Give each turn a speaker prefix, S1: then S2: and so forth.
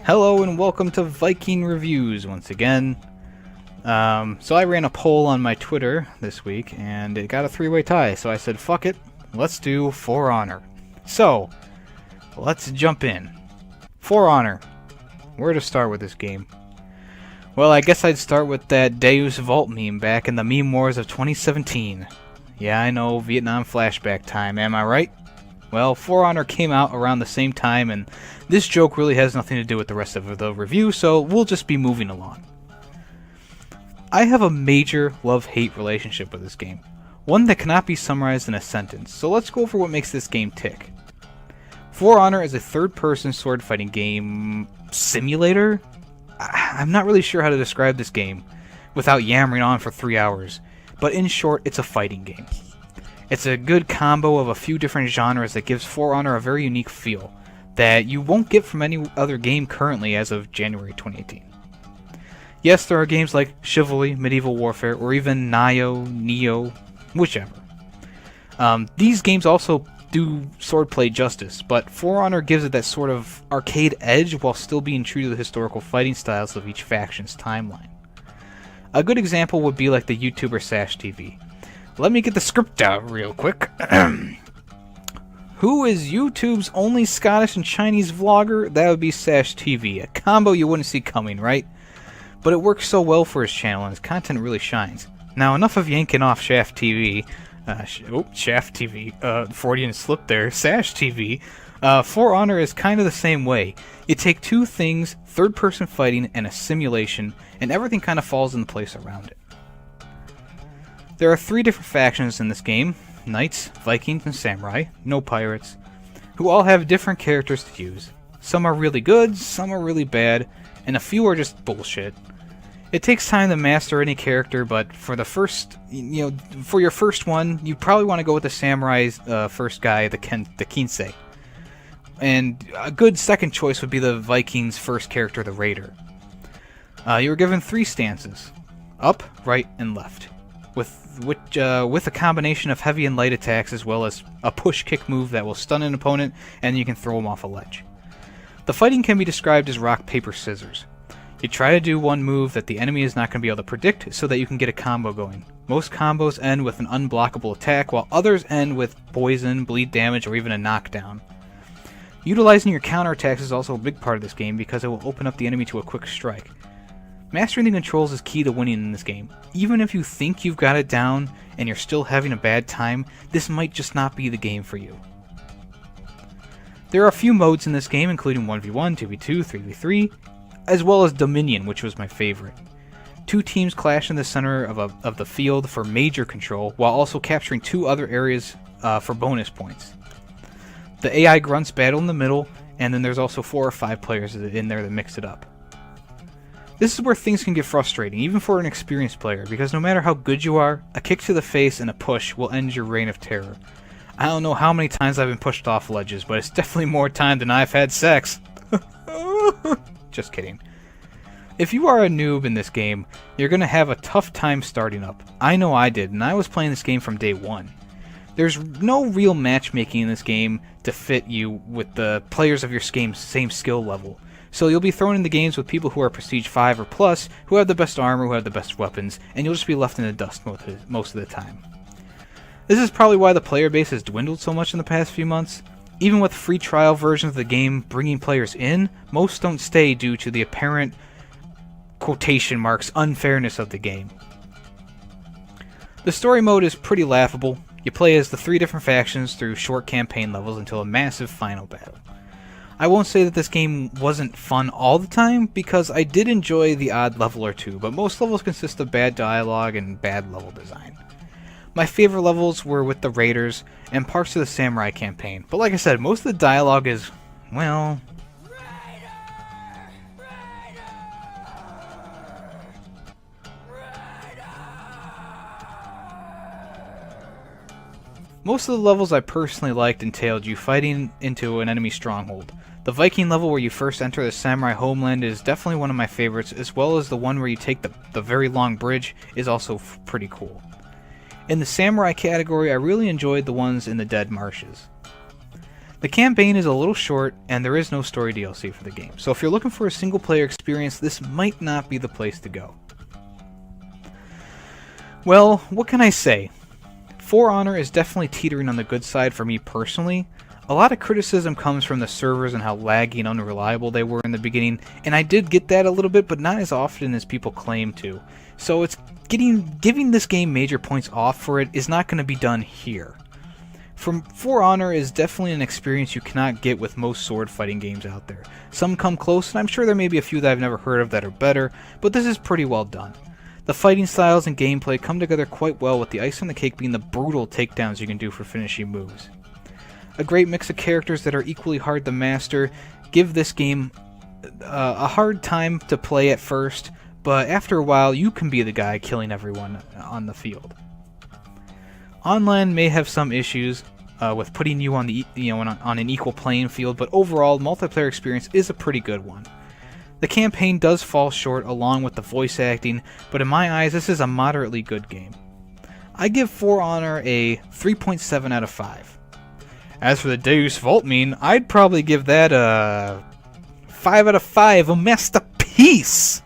S1: Hello and welcome to Viking Reviews once again. So I ran a poll on my Twitter this week and it got a three-way tie, so I said fuck it, let's do For Honor. So, let's jump in. For Honor. Where to start with this game? Well, I guess I'd start with that Deus Vault meme back in the meme wars of 2017. Yeah, I know, Vietnam flashback time, am I right? Well, For Honor came out around the same time, and this joke really has nothing to do with the rest of the review, so we'll just be moving along. I have a major love-hate relationship with this game, one that cannot be summarized in a sentence, so let's go over what makes this game tick. For Honor is a third-person sword-fighting game simulator? I'm not really sure how to describe this game without yammering on for 3 hours, but in short, it's a fighting game. It's a good combo of a few different genres that gives For Honor a very unique feel that you won't get from any other game currently as of January 2018. Yes, there are games like Chivalry, Medieval Warfare, or even Neo, whichever. These games also do swordplay justice, but For Honor gives it that sort of arcade edge while still being true to the historical fighting styles of each faction's timeline. A good example would be like the YouTuber Sash TV. Let me get the script out real quick. Who is YouTube's only Scottish and Chinese vlogger? That would be Sash TV, a combo you wouldn't see coming, right? But it works so well for his channel and his content really shines. Now, enough of yanking off Shaft TV. Shaft TV. Freudian slip there. Sash TV. For Honor is kind of the same way. You take two things, third-person fighting and a simulation, and everything kind of falls into place around it. There are 3 different factions in this game, Knights, Vikings, and Samurai, no pirates, who all have different characters to use. Some are really good, some are really bad, and a few are just bullshit. It takes time to master any character, but for the first, for your first one, you probably want to go with the Samurai's first guy, the Kinsei. And a good second choice would be the Vikings' first character, the Raider. You were given 3 stances, up, right, and left, with a combination of heavy and light attacks as well as a push kick move that will stun an opponent and you can throw him off a ledge. The fighting can be described as rock, paper, scissors. You try to do one move that the enemy is not going to be able to predict so that you can get a combo going. Most combos end with an unblockable attack while others end with poison, bleed damage, or even a knockdown. Utilizing your counterattacks is also a big part of this game because it will open up the enemy to a quick strike. Mastering the controls is key to winning in this game. Even if you think you've got it down and you're still having a bad time, this might just not be the game for you. There are a few modes in this game, including 1v1, 2v2, 3v3, as well as Dominion, which was my favorite. 2 teams clash in the center of the field for major control, while also capturing 2 other areas for bonus points. The AI grunts battle in the middle, and then there's also 4 or 5 players in there that mix it up. This is where things can get frustrating, even for an experienced player, because no matter how good you are, a kick to the face and a push will end your reign of terror. I don't know how many times I've been pushed off ledges, but it's definitely more time than I've had sex. Just kidding. If you are a noob in this game, you're going to have a tough time starting up. I know I did, and I was playing this game from day one. There's no real matchmaking in this game to fit you with the players of your same skill level. So you'll be thrown into games with people who are Prestige 5 or plus, who have the best armor, who have the best weapons, and you'll just be left in the dust most of the time. This is probably why the player base has dwindled so much in the past few months. Even with free trial versions of the game bringing players in, most don't stay due to the apparent, quotation marks, unfairness of the game. The story mode is pretty laughable. You play as the 3 different factions through short campaign levels until a massive final battle. I won't say that this game wasn't fun all the time, because I did enjoy the odd level or 2, but most levels consist of bad dialogue and bad level design. My favorite levels were with the Raiders and parts of the Samurai campaign, but like I said, most of the dialogue is, well... Most of the levels I personally liked entailed you fighting into an enemy stronghold. The Viking level where you first enter the Samurai homeland is definitely one of my favorites, as well as the one where you take the very long bridge is also pretty cool. In the Samurai category, I really enjoyed the ones in the Dead Marshes. The campaign is a little short, and there is no story DLC for the game, so if you're looking for a single-player experience, this might not be the place to go. Well, what can I say? For Honor is definitely teetering on the good side for me personally. A lot of criticism comes from the servers and how laggy and unreliable they were in the beginning, and I did get that a little bit, but not as often as people claim to. So it's giving this game major points off for it is not going to be done here. For Honor is definitely an experience you cannot get with most sword fighting games out there. Some come close, and I'm sure there may be a few that I've never heard of that are better, but this is pretty well done. The fighting styles and gameplay come together quite well, with the ice on the cake being the brutal takedowns you can do for finishing moves. A great mix of characters that are equally hard to master give this game a hard time to play at first, but after a while you can be the guy killing everyone on the field. Online may have some issues with putting you on the on an equal playing field, but overall, the multiplayer experience is a pretty good one. The campaign does fall short along with the voice acting, but in my eyes, this is a moderately good game. I give For Honor a 3.7 out of 5. As for the Deus Vult Mine, I'd probably give that a 5 out of 5, a masterpiece!